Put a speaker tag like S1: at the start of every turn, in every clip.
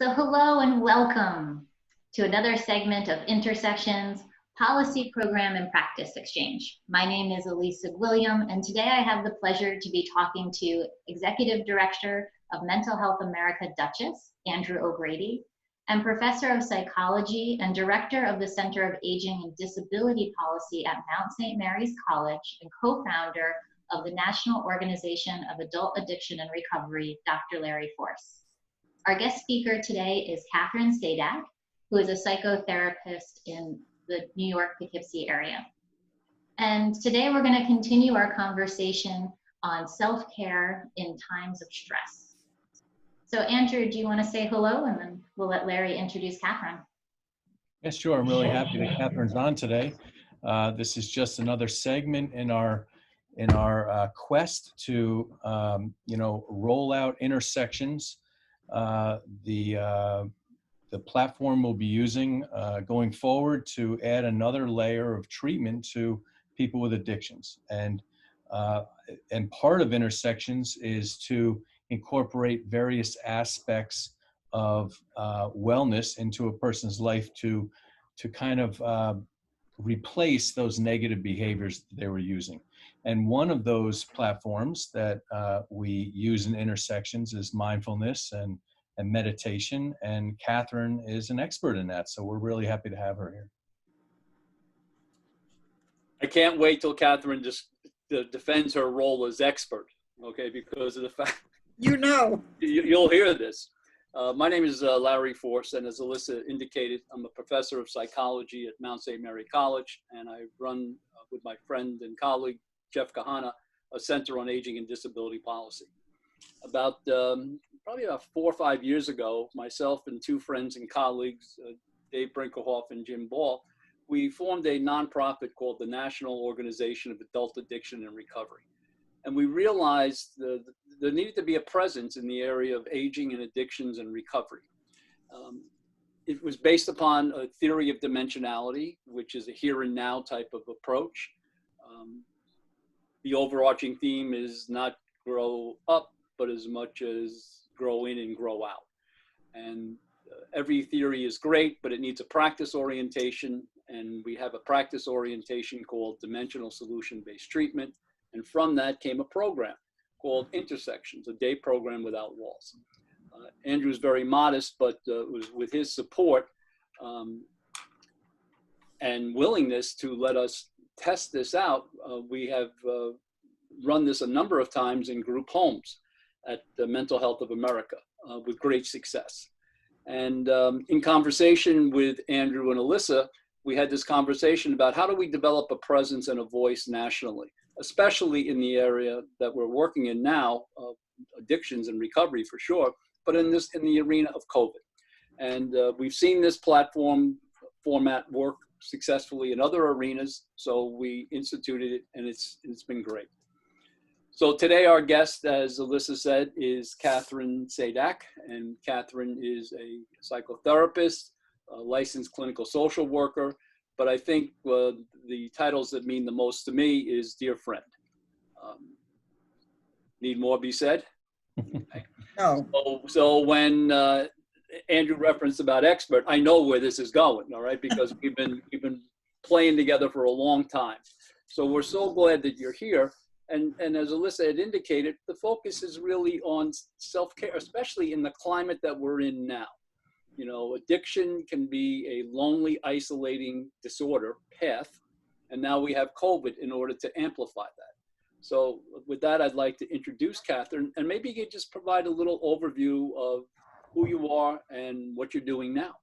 S1: So hello and welcome to another segment of Intersections Policy Program and Practice Exchange. My name is Elisa William, and today I have the pleasure to be talking to Executive Director of Mental Health America Dutchess, Andrew O'Grady, and Professor of Psychology and Director of the Center of Aging and Disability Policy at Mount St. Mary's College and co-founder of the National Organization of Adult Addiction and Recovery, Dr. Larry Force. Our guest speaker today is Catherine Sadak, who is a psychotherapist in the New York Poughkeepsie area. And today we're going to continue our conversation on self-care in times of stress. So Andrew, do you want to say hello, and then we'll let Larry introduce Catherine?
S2: Yes, sure. I'm really happy that Catherine's on today. This is just another segment in our quest to roll out intersections. The platform we'll be using going forward to add another layer of treatment to people with addictions. And part of intersections is to incorporate various aspects of wellness into a person's life to kind of replace those negative behaviors that they were using. And one of those platforms that we use in intersections is mindfulness and meditation, and Catherine is an expert in that, so we're really happy to have her here.
S3: I can't wait till Catherine just defends her role as expert, okay, because of the fact you'll hear this. My name is Larry Force, and as Alyssa indicated, I'm a professor of psychology at Mount St. Mary College, and I run with my friend and colleague Jeff Kahana a Center on Aging and Disability Policy. Probably about 4 or 5 years ago, myself and two friends and colleagues, Dave Brinkerhoff and Jim Ball, we formed a nonprofit called the National Organization of Adult Addiction and Recovery. And we realized there needed to be a presence in the area of aging and addictions and recovery. It was based upon a theory of dimensionality, which is a here and now type of approach. The overarching theme is not grow up, but as much as grow in and grow out. And every theory is great, but it needs a practice orientation. And we have a practice orientation called Dimensional Solution-Based Treatment. And from that came a program called Intersections, a day program without walls. Andrew's very modest, but it was with his support and willingness to let us test this out. We have run this a number of times in group homes at the Mental Health of America with great success. And in conversation with Andrew and Alyssa, we had this conversation about how do we develop a presence and a voice nationally, especially in the area that we're working in now, addictions and recovery for sure, but in the arena of COVID. And we've seen this platform format work successfully in other arenas, so we instituted it, and it's been great. So today our guest, as Alyssa said, is Catherine Sadak, and Catherine is a psychotherapist, a licensed clinical social worker, but I think the titles that mean the most to me is dear friend. Need more be said? Okay.
S4: No.
S3: So when Andrew referenced about expert, I know where this is going, all right, because we've been playing together for a long time. So we're so glad that you're here. And as Alyssa had indicated, the focus is really on self-care, especially in the climate that we're in now. You know, addiction can be a lonely, isolating disorder path, and now we have COVID in order to amplify that. So with that, I'd like to introduce Catherine, and maybe you could just provide a little overview of who you are and what you're doing now.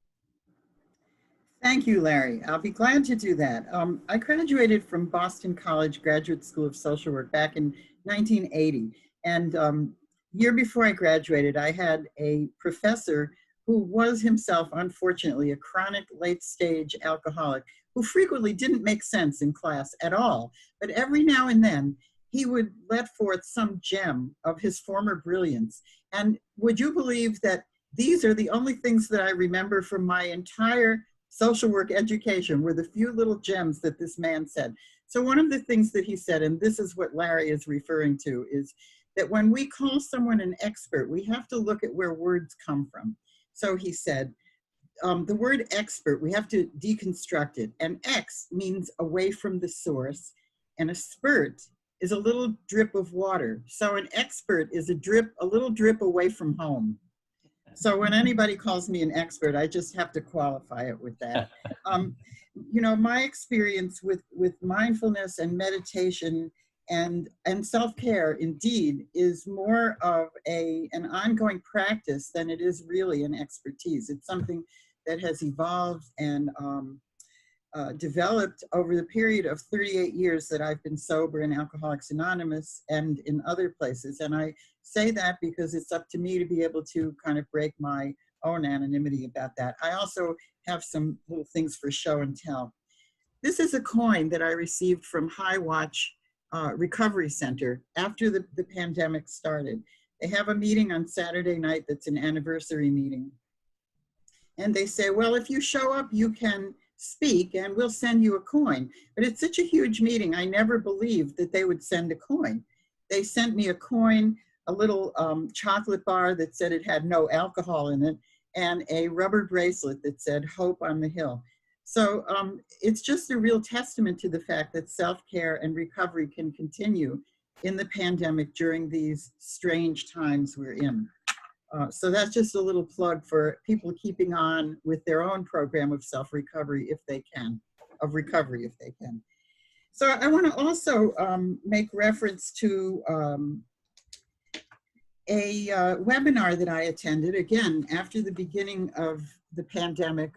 S4: Thank you, Larry. I'll be glad to do that. I graduated from Boston College Graduate School of Social Work back in 1980. And year before I graduated, I had a professor who was himself, unfortunately, a chronic late-stage alcoholic who frequently didn't make sense in class at all. But every now and then, he would let forth some gem of his former brilliance. And would you believe that these are the only things that I remember from my entire social work education were the few little gems that this man said. So one of the things that he said, and this is what Larry is referring to, is that when we call someone an expert, we have to look at where words come from. So he said, the word expert, we have to deconstruct it. And X means away from the source, and a spurt is a little drip of water. So an expert is a little drip away from home. So when anybody calls me an expert, I just have to qualify it with that. You know, my experience with mindfulness and meditation and self-care indeed is more of an ongoing practice than it is really an expertise. It's something that has evolved and developed over the period of 38 years that I've been sober in Alcoholics Anonymous and in other places. And I say that because it's up to me to be able to kind of break my own anonymity about that. I also have some little things for show and tell. This is a coin that I received from High Watch Recovery Center after the pandemic started. They have a meeting on Saturday night that's an anniversary meeting. And they say, well, if you show up, you can speak and we'll send you a coin. But it's such a huge meeting, I never believed that they would send a coin. They sent me a coin, a little chocolate bar that said it had no alcohol in it, and a rubber bracelet that said Hope on the Hill. So it's just a real testament to the fact that self-care and recovery can continue in the pandemic during these strange times we're in. So that's just a little plug for people keeping on with their own program of self-recovery if they can, of recovery if they can. So I want to also make reference to a webinar that I attended, again, after the beginning of the pandemic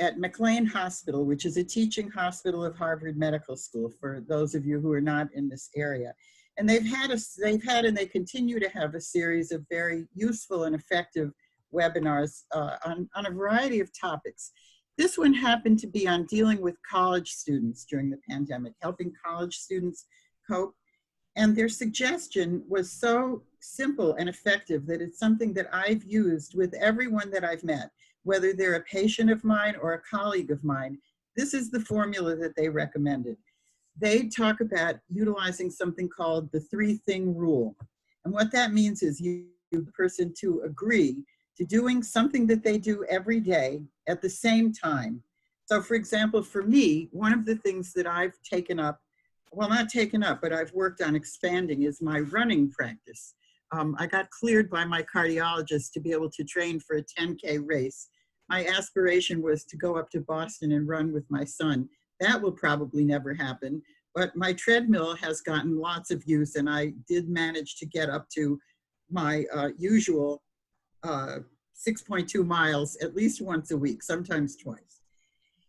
S4: at McLean Hospital, which is a teaching hospital of Harvard Medical School, for those of you who are not in this area. And they've had and they continue to have a series of very useful and effective webinars on a variety of topics. This one happened to be on dealing with college students during the pandemic, helping college students cope. And their suggestion was so simple and effective that it's something that I've used with everyone that I've met, whether they're a patient of mine or a colleague of mine. This is the formula that they recommended. They talk about utilizing something called the 3-thing rule. And what that means is you the person to agree to doing something that they do every day at the same time. So for example, for me, one of the things that I've taken up, well, not taken up, but I've worked on expanding is my running practice. I got cleared by my cardiologist to be able to train for a 10K race. My aspiration was to go up to Boston and run with my son. That will probably never happen, but my treadmill has gotten lots of use, and I did manage to get up to my usual 6.2 miles at least once a week, sometimes twice.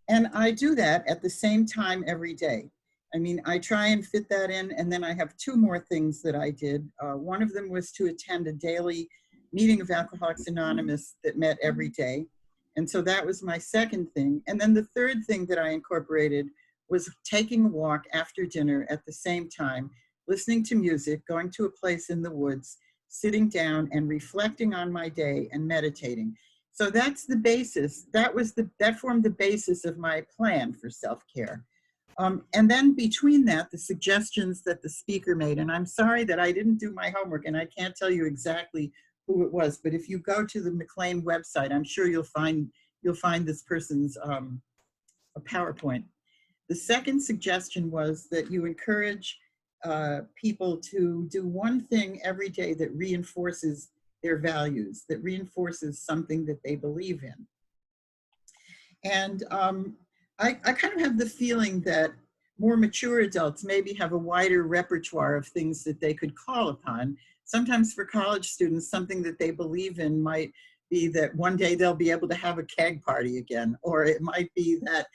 S4: And I do that at the same time every day. I mean, I try and fit that in, and then I have 2 more things that I did. One of them was to attend a daily meeting of Alcoholics Anonymous that met every day. And so that was my second thing. And then the third thing that I incorporated was taking a walk after dinner at the same time, listening to music, going to a place in the woods, sitting down and reflecting on my day and meditating. So that's the basis. That formed the basis of my plan for self-care. And then between that, the suggestions that the speaker made, and I'm sorry that I didn't do my homework and I can't tell you exactly who it was, but if you go to the McLean website, I'm sure you'll find this person's a PowerPoint. The second suggestion was that you encourage people to do one thing every day that reinforces their values, that reinforces something that they believe in. And I kind of have the feeling that more mature adults maybe have a wider repertoire of things that they could call upon. Sometimes for college students, something that they believe in might be that one day they'll be able to have a keg party again, or it might be that,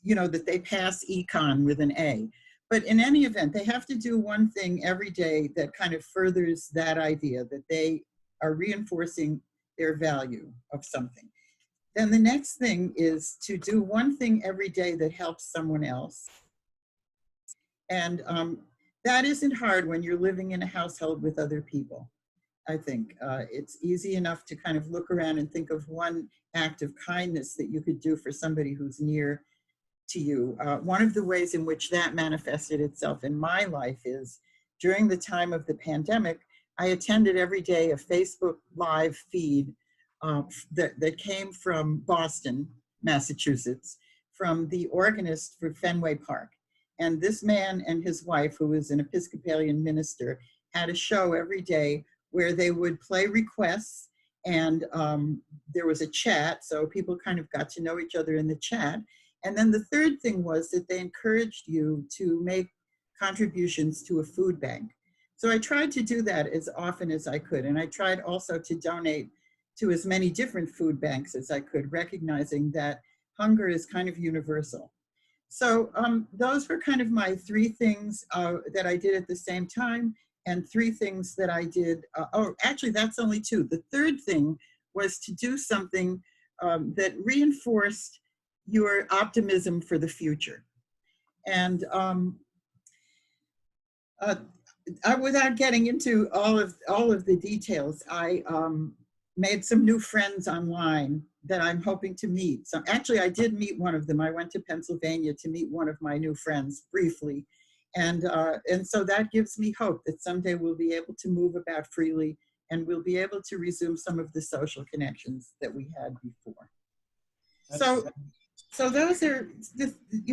S4: you know, that they pass econ with an A. But in any event, they have to do one thing every day that kind of furthers that idea that they are reinforcing their value of something. Then the next thing is to do one thing every day that helps someone else. And that isn't hard when you're living in a household with other people. I think it's easy enough to kind of look around and think of one act of kindness that you could do for somebody who's near to you. One of the ways in which that manifested itself in my life is during the time of the pandemic, I attended every day a Facebook Live feed that came from Boston, Massachusetts, from the organist for Fenway Park. And this man and his wife, who was an Episcopalian minister, had a show every day where they would play requests, and there was a chat, so people kind of got to know each other in the chat. And then the third thing was that they encouraged you to make contributions to a food bank. So I tried to do that as often as I could, and I tried also to donate to as many different food banks as I could, recognizing that hunger is kind of universal. So those were kind of my three things that I did at the same time, and three things that I did. Oh, actually, that's only two. The third thing was to do something that reinforced your optimism for the future. And without getting into all of the details, I made some new friends online that I'm hoping to meet. So actually, I did meet one of them. I went to Pennsylvania to meet one of my new friends briefly. And so that gives me hope that someday we'll be able to move about freely and we'll be able to resume some of the social connections that we had before. So those are,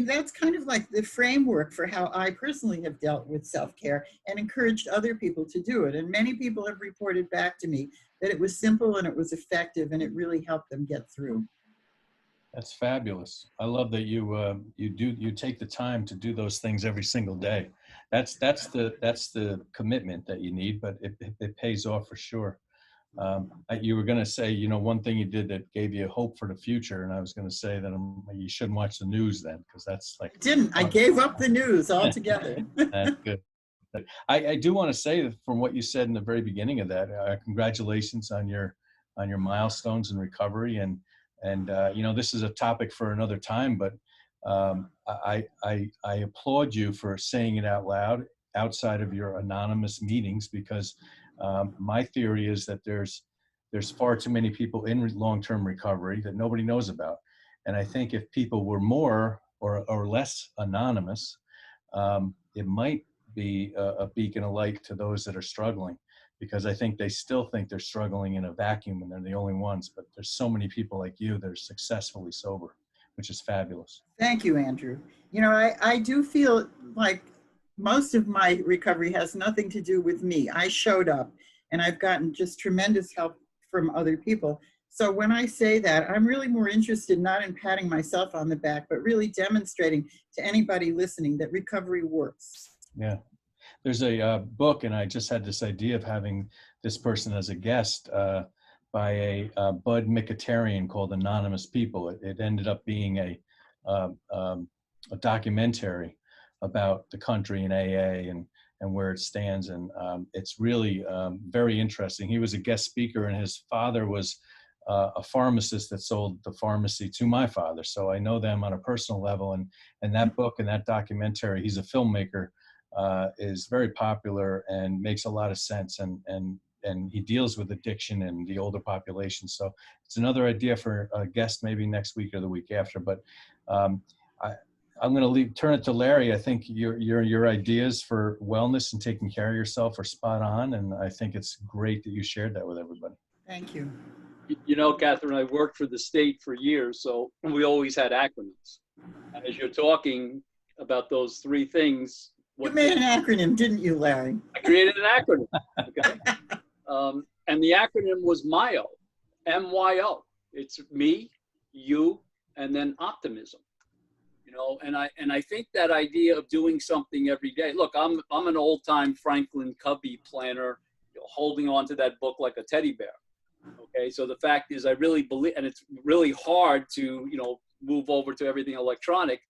S4: that's kind of like the framework for how I personally have dealt with self-care and encouraged other people to do it. And many people have reported back to me that it was simple and it was effective and it really helped them get through.
S2: That's fabulous. I love that you take the time to do those things every single day. That's the commitment that you need, but it pays off for sure. You were going to say, one thing you did that gave you hope for the future, and I was going to say that you shouldn't watch the news then, because that's like.
S4: I gave up the news altogether.
S2: That's good. I do want to say that from what you said in the very beginning of that, congratulations on your milestones in recovery, and this is a topic for another time, but I applaud you for saying it out loud outside of your anonymous meetings, because my theory is that there's far too many people in long-term recovery that nobody knows about. And I think if people were more or less anonymous, it might be a beacon of light to those that are struggling, because I think they still think they're struggling in a vacuum and they're the only ones. But there's so many people like you that are successfully sober, which is fabulous.
S4: Thank you, Andrew. I do feel like most of my recovery has nothing to do with me. I showed up and I've gotten just tremendous help from other people. So when I say that, I'm really more interested not in patting myself on the back, but really demonstrating to anybody listening that recovery works.
S2: Yeah. There's a book, and I just had this idea of having this person as a guest by a Bud Micatarian called Anonymous People. It ended up being a documentary about the country and AA and where it stands. And it's really very interesting. He was a guest speaker, and his father was a pharmacist that sold the pharmacy to my father. So I know them on a personal level. And that book and that documentary, he's a filmmaker, is very popular and makes a lot of sense. And he deals with addiction and the older population. So it's another idea for a guest maybe next week or the week after. But I'm going to turn it to Larry. I think your ideas for wellness and taking care of yourself are spot on. And I think it's great that you shared that with everybody.
S4: Thank you.
S3: Catherine, I worked for the state for years, so we always had acronyms. And as you're talking about those three things.
S4: You made an acronym, didn't you, Larry?
S3: I created an acronym. Okay. And the acronym was MYO, M-Y-O. It's me, you, and then optimism. And I think that idea of doing something every day. Look, I'm an old-time Franklin Covey planner, holding on to that book like a teddy bear. Okay, so the fact is, I really believe, and it's really hard to move over to everything electronic.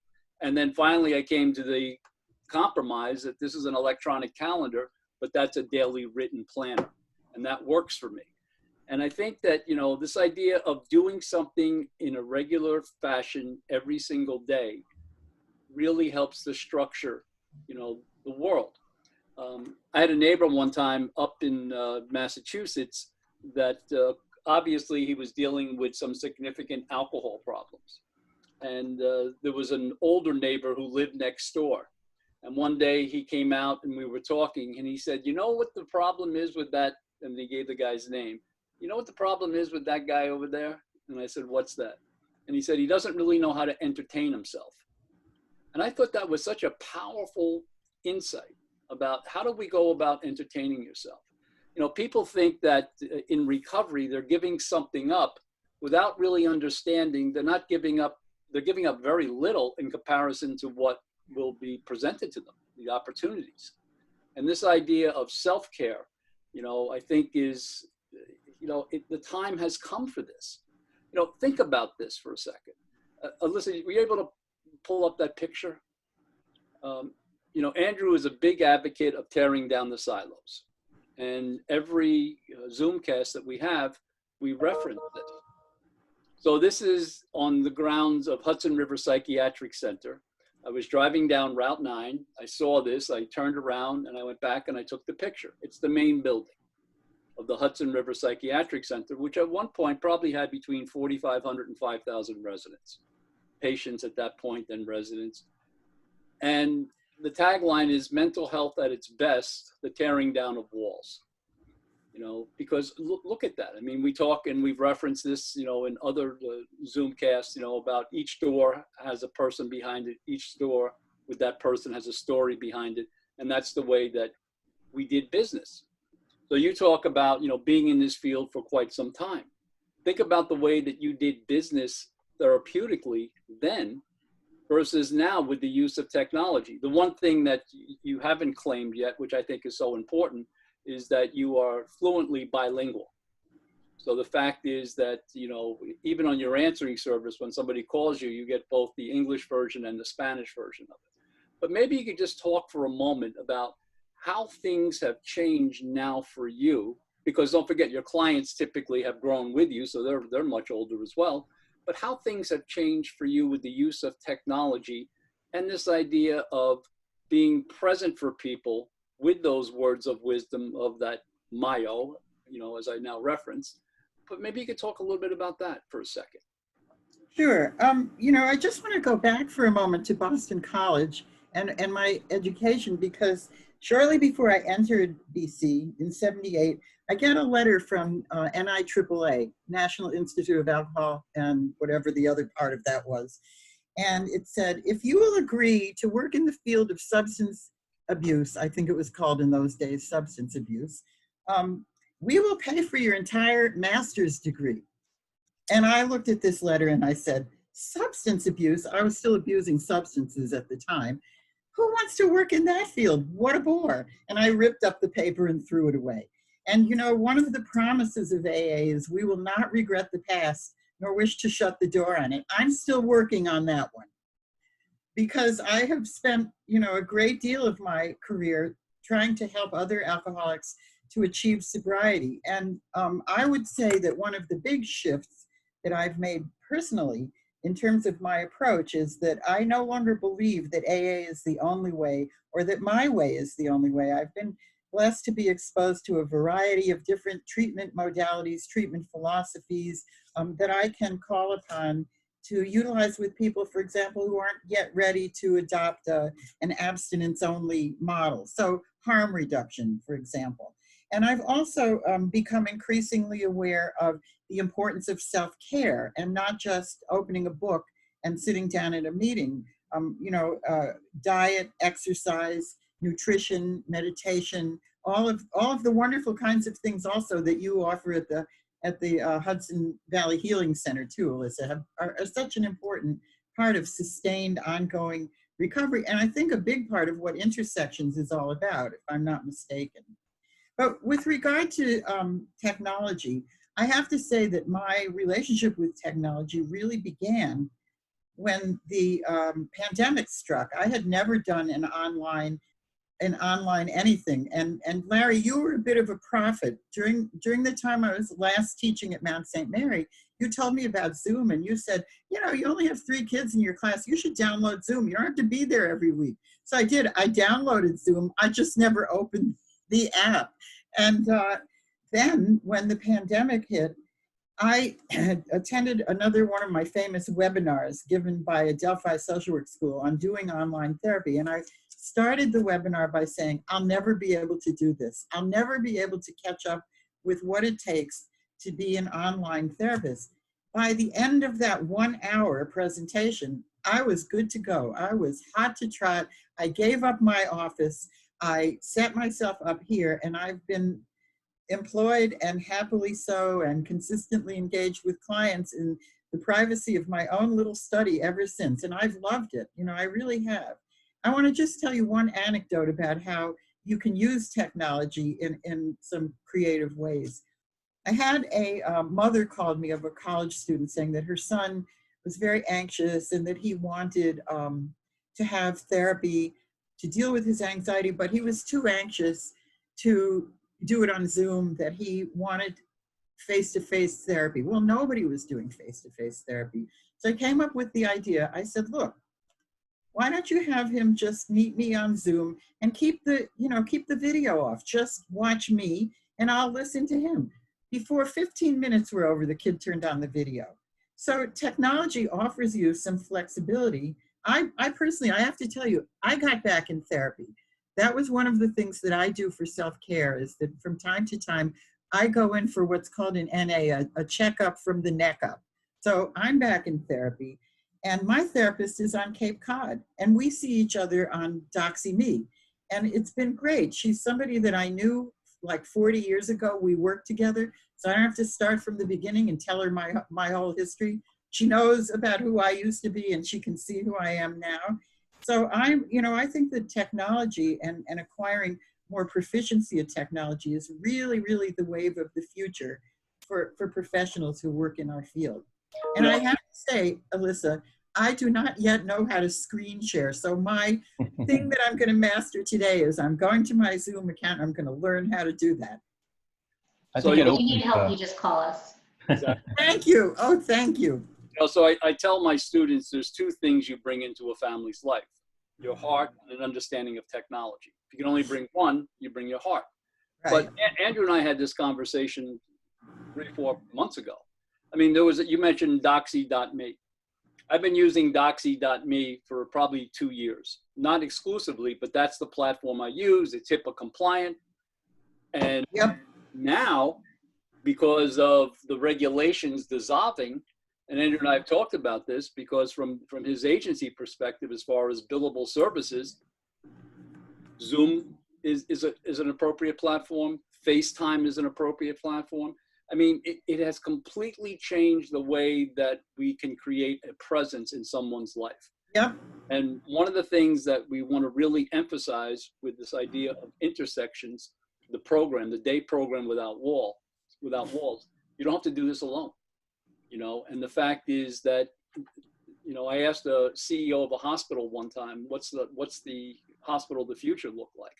S3: And then finally, I came to the compromise that this is an electronic calendar, but that's a daily written planner, and that works for me. And I think that this idea of doing something in a regular fashion every single day really helps to structure the world. I had a neighbor one time up in Massachusetts that obviously he was dealing with some significant alcohol problems, and there was an older neighbor who lived next door. And one day he came out and we were talking and he said, you know what the problem is with that? And he gave the guy's name. You know what the problem is with that guy over there? And I said, what's that? And he said, he doesn't really know how to entertain himself. And I thought that was such a powerful insight about how do we go about entertaining yourself. You know, people think that in recovery, they're giving something up without really understanding. They're giving up very little in comparison to what will be presented to them, the opportunities. And this idea of self-care, you know, I think is, you know, the time has come for this. You know, think about this for a second. Alyssa, were you able to pull up that picture? You know, Andrew is a big advocate of tearing down the silos. And every Zoomcast that we have, we reference this. So this is on the grounds of Hudson River Psychiatric Center. I was driving down Route 9. I saw this. I turned around and I went back and I took the picture. It's the main building of the Hudson River Psychiatric Center, which at one point probably had between 4,500 and 5,000 residents, patients at that point and residents. And the tagline is mental health at its best, the tearing down of walls. You know, because look at that. I mean, we talk and we've referenced this, you know, in other Zoomcasts, you know, about each door has a person behind it. Each door with that person has a story behind it. And that's the way that we did business. So you talk about, you know, being in this field for quite some time. Think about the way that you did business therapeutically then versus now with the use of technology. The one thing that you haven't claimed yet, which I think is so important, is that you are fluently bilingual. So the fact is that, you know, even on your answering service, when somebody calls you, you get both the English version and the Spanish version of it. But maybe you could just talk for a moment about how things have changed now for you, because don't forget, your clients typically have grown with you, so they're much older as well, but how things have changed for you with the use of technology and this idea of being present for people with those words of wisdom of that Mayo, you know, as I now reference. But maybe you could talk a little bit about that for a second.
S4: Sure. You know, I just want to go back for a moment to Boston College and my education, because shortly before I entered BC in '78, I got a letter from NIAAA, National Institute of Alcohol and whatever the other part of that was. And it said, if you will agree to work in the field of substance abuse, I think it was called in those days, substance abuse, we will pay for your entire master's degree. And I looked at this letter and I said, substance abuse? I was still abusing substances at the time. Who wants to work in that field? What a bore. And I ripped up the paper and threw it away. And you know, one of the promises of AA is we will not regret the past nor wish to shut the door on it. I'm still working on that one, because I have spent, you know, a great deal of my career trying to help other alcoholics to achieve sobriety. And I would say that one of the big shifts that I've made personally in terms of my approach is that I no longer believe that AA is the only way, or that my way is the only way. I've been blessed to be exposed to a variety of different treatment modalities, treatment philosophies that I can call upon to utilize with people, for example, who aren't yet ready to adopt an abstinence-only model. So harm reduction, for example. And I've also become increasingly aware of the importance of self-care and not just opening a book and sitting down at a meeting. You know, diet, exercise, nutrition, meditation, all of the wonderful kinds of things also that you offer at the Hudson Valley Healing Center too, Alyssa, are such an important part of sustained ongoing recovery. And I think a big part of what Intersections is all about, if I'm not mistaken. But with regard to technology, I have to say that my relationship with technology really began when the pandemic struck. I had never done an online anything. And Larry, you were a bit of a prophet. During the time I was last teaching at Mount St. Mary, you told me about Zoom and you said, you know, you only have 3 kids in your class. You should download Zoom. You don't have to be there every week. So I did. I downloaded Zoom. I just never opened the app. And then when the pandemic hit, I had attended another one of my famous webinars given by Adelphi Social Work School on doing online therapy. And I started the webinar by saying, I'll never be able to do this. I'll never be able to catch up with what it takes to be an online therapist. By the end of that 1 hour presentation, I was good to go. I was hot to trot. I gave up my office. I set myself up here, and I've been employed, and happily so, and consistently engaged with clients in the privacy of my own little study ever since. And I've loved it. You know, I really have. I want to just tell you one anecdote about how you can use technology in some creative ways. I had a mother called me of a college student saying that her son was very anxious and that he wanted to have therapy to deal with his anxiety, but he was too anxious to do it on Zoom, that he wanted face-to-face therapy. Well, nobody was doing face-to-face therapy. So I came up with the idea. I said, look, why don't you have him just meet me on Zoom and keep the video off. Just watch me and I'll listen to him. Before 15 minutes were over, the kid turned on the video. So technology offers you some flexibility. I personally, I have to tell you, I got back in therapy. That was one of the things that I do for self-care, is that from time to time, I go in for what's called an NA, a checkup from the neck up. So I'm back in therapy, and my therapist is on Cape Cod, and we see each other on DoxyMe. And it's been great. She's somebody that I knew like 40 years ago. We worked together, so I don't have to start from the beginning and tell her my whole history. She knows about who I used to be, and she can see who I am now. So I think that technology and acquiring more proficiency of technology is really, really the wave of the future for professionals who work in our field. And I have to say, Alyssa, I do not yet know how to screen share. So my thing that I'm going to master today is I'm going to my Zoom account. I'm going to learn how to do that.
S3: So
S1: if you need help, you just call us.
S3: Exactly.
S4: Thank you. Oh, thank you.
S3: So I tell my students there's two things you bring into a family's life: your heart and an understanding of technology. If you can only bring one, you bring your heart. Right. But Andrew and I had this conversation 3-4 months ago. I mean, you mentioned Doxy.me. I've been using Doxy.me for probably 2 years. Not exclusively, but that's the platform I use. It's HIPAA compliant. And now, because of the regulations dissolving, and Andrew and I have talked about this, because from his agency perspective, as far as billable services, Zoom is an appropriate platform. FaceTime is an appropriate platform. I mean, it has completely changed the way that we can create a presence in someone's life.
S4: Yep.
S3: And one of the things that we want to really emphasize with this idea of intersections, the program, the day program without walls, you don't have to do this alone. And the fact is that, I asked a CEO of a hospital one time, what's the hospital of the future look like?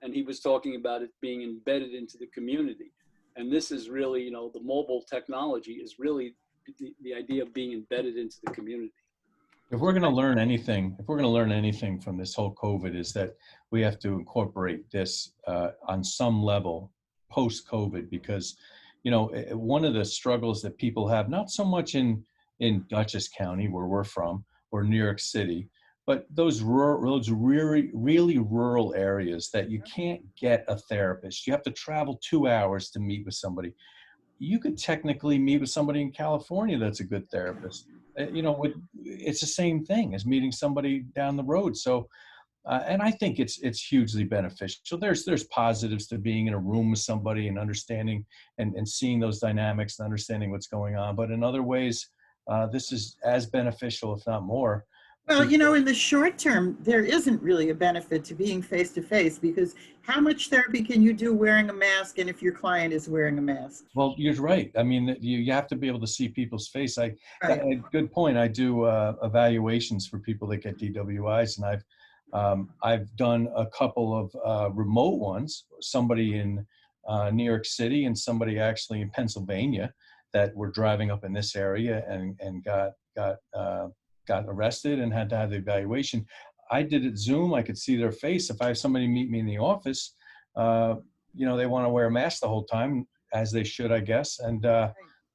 S3: And he was talking about it being embedded into the community. And this is really, the mobile technology is really the idea of being embedded into the community.
S2: If we're going to learn anything, from this whole COVID, is that we have to incorporate this on some level post-COVID, because one of the struggles that people have, not so much in Dutchess County, where we're from, or New York City, but those really rural areas that you can't get a therapist. You have to travel 2 hours to meet with somebody. You could technically meet with somebody in California that's a good therapist. It's the same thing as meeting somebody down the road. So, and I think it's hugely beneficial. There's positives to being in a room with somebody and understanding and seeing those dynamics and understanding what's going on. But in other ways, this is as beneficial, if not more.
S4: Well, in the short term, there isn't really a benefit to being face-to-face, because how much therapy can you do wearing a mask, and if your client is wearing a mask?
S2: Well, you're right. I mean, you have to be able to see people's face. Good point. I do evaluations for people that get DWIs, and I've done a couple of remote ones, somebody in New York City and somebody actually in Pennsylvania that were driving up in this area and got arrested and had to have the evaluation. I did it Zoom. I could see their face. If I have somebody meet me in the office, they want to wear a mask the whole time, as they should, I guess. And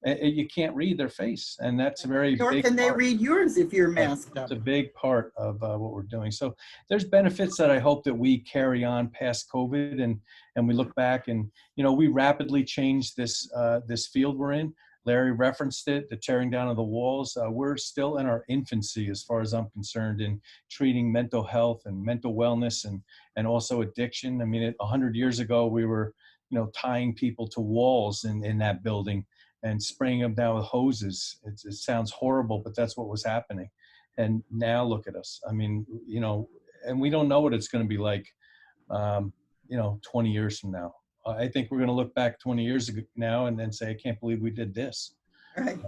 S2: you can't read their face, and that's a very
S4: Nor
S2: big
S4: can they
S2: part.
S4: read yours if you're
S2: Right.
S4: masked up.
S2: It's a big part of what we're doing. So there's benefits that I hope that we carry on past COVID, and we look back, and we rapidly changed this field we're in. Larry referenced it, the tearing down of the walls. We're still in our infancy, as far as I'm concerned, in treating mental health and mental wellness, and also addiction. I mean, 100 years ago, we were tying people to walls in that building and spraying them down with hoses. It sounds horrible, but that's what was happening. And now look at us. I mean, and we don't know what it's going to be like, 20 years from now. I think we're going to look back 20 years ago now and then say, I can't believe we did this.
S4: Right.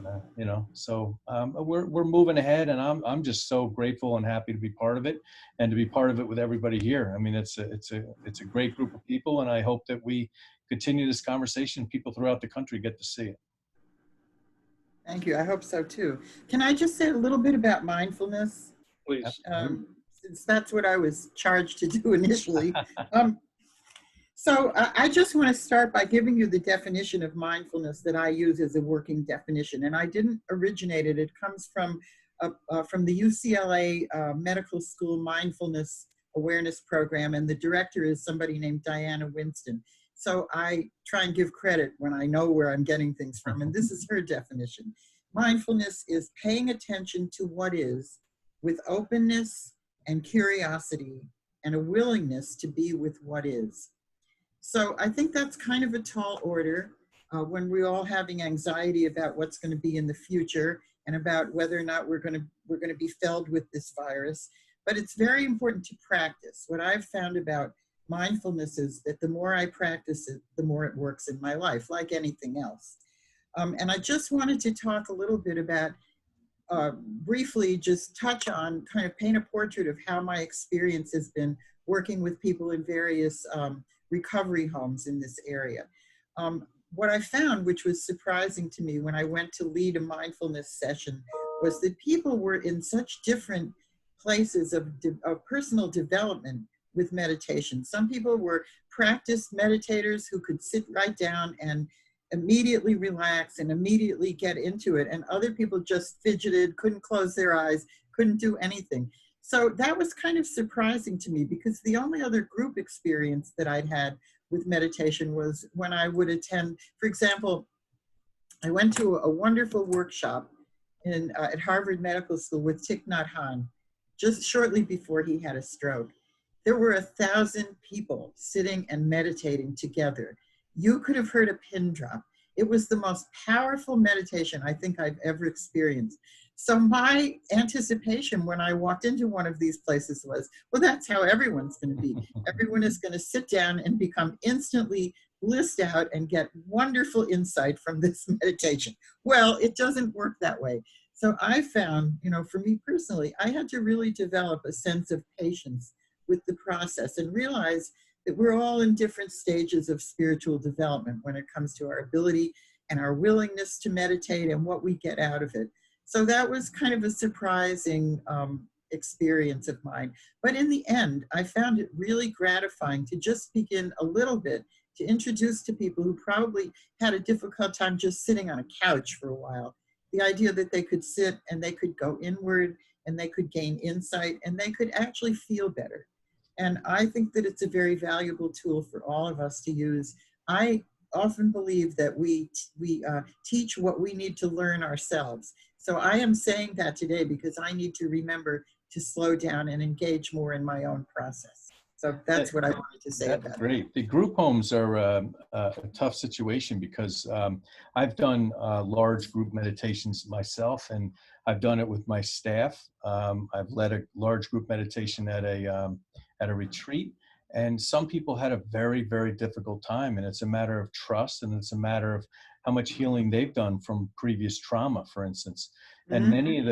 S2: So we're moving ahead, and I'm just so grateful and happy to be part of it, and to be part of it with everybody here. I mean, it's a great group of people, and I hope that we continue this conversation. People throughout the country get to see it.
S4: Thank you. I hope so too. Can I just say a little bit about mindfulness?
S3: Please.
S4: Since that's what I was charged to do initially. So I just want to start by giving you the definition of mindfulness that I use as a working definition. And I didn't originate it. It comes from the UCLA Medical School Mindfulness Awareness Program. And the director is somebody named Diana Winston. So I try and give credit when I know where I'm getting things from. And this is her definition. Mindfulness is paying attention to what is with openness and curiosity and a willingness to be with what is. So I think that's kind of a tall order when we're all having anxiety about what's going to be in the future and about whether or not we're going to be felled with this virus. But it's very important to practice. What I've found about mindfulness is that the more I practice it, the more it works in my life, like anything else. And I just wanted to talk a little bit about, briefly just touch on, kind of paint a portrait of how my experience has been working with people in various recovery homes in this area. What I found, which was surprising to me when I went to lead a mindfulness session, was that people were in such different places of personal development with meditation. Some people were practiced meditators who could sit right down and immediately relax and immediately get into it. And other people just fidgeted, couldn't close their eyes, couldn't do anything. So that was kind of surprising to me, because the only other group experience that I'd had with meditation was when I would attend, for example, I went to a wonderful workshop at Harvard Medical School with Thich Nhat Hanh, just shortly before he had a stroke. There were 1,000 people sitting and meditating together. You could have heard a pin drop. It was the most powerful meditation I think I've ever experienced. So my anticipation when I walked into one of these places was, well, that's how everyone's going to be. Everyone is going to sit down and become instantly blissed out and get wonderful insight from this meditation. Well, it doesn't work that way. So I found, for me personally, I had to really develop a sense of patience with the process and realize that we're all in different stages of spiritual development when it comes to our ability and our willingness to meditate and what we get out of it. So that was kind of a surprising experience of mine. But in the end, I found it really gratifying to just begin a little bit to introduce to people who probably had a difficult time just sitting on a couch for a while, the idea that they could sit and they could go inward and they could gain insight and they could actually feel better. And I think that it's a very valuable tool for all of us to use. I often believe that we teach what we need to learn ourselves. So I am saying that today because I need to remember to slow down and engage more in my own process. So that's what I wanted to say about
S2: That's great. The group homes are a tough situation because I've done large group meditations myself, and I've done it with my staff. I've led a large group meditation at a retreat, and some people had a very, very difficult time, and it's a matter of trust, and it's a matter of how much healing they've done from previous trauma, for instance. And many of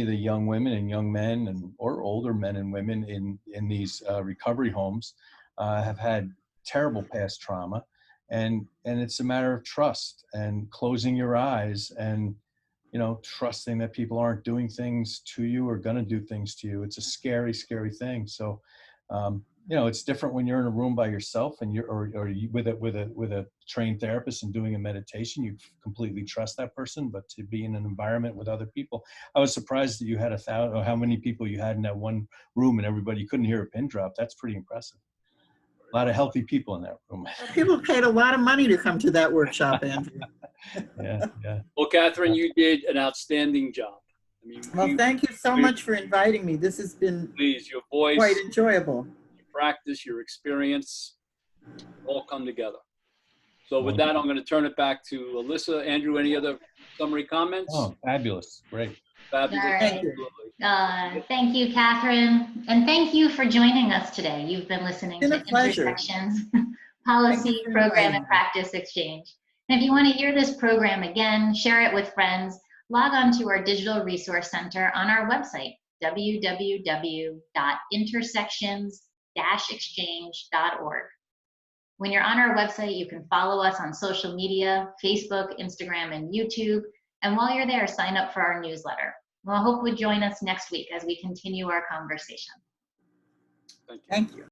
S2: the young women and young men or older men and women in these recovery homes have had terrible past trauma, and it's a matter of trust and closing your eyes and trusting that people aren't doing things to you or going to do things to you. It's a scary, scary thing. So you know, it's different when you're in a room by yourself and or you, with a trained therapist and doing a meditation. You completely trust that person. But to be in an environment with other people, I was surprised that you had 1,000, or how many people you had in that one room, and everybody couldn't hear a pin drop. That's pretty impressive. A lot of healthy people in that room.
S4: People paid a lot of money to come to that workshop, Andrew.
S2: Yeah, yeah.
S3: Well, Catherine, you did an outstanding job. I mean,
S4: Well, thank you so much for inviting me. This has been
S3: please, your voice,
S4: quite enjoyable.
S3: your practice, your experience, all come together. So with that, I'm going to turn it back to Alyssa. Andrew, any other summary comments?
S2: Oh, fabulous. Great.
S3: Fabulous.
S1: All right.
S4: Thank you.
S3: Absolutely.
S1: Thank you, Catherine. And thank you for joining us today. You've been listening
S4: It's
S1: to
S4: been a pleasure.
S1: Intersections
S4: Thank
S1: Policy,
S4: you for
S1: Program,
S4: inviting
S1: and
S4: me.
S1: Practice Exchange. And if you want to hear this program again, share it with friends, log on to our Digital Resource Center on our website, www.intersections-exchange.org. When you're on our website, you can follow us on social media, Facebook, Instagram, and YouTube. And while you're there, sign up for our newsletter. Well, I hope you join us next week as we continue our conversation.
S3: Thank you.
S4: Thank you.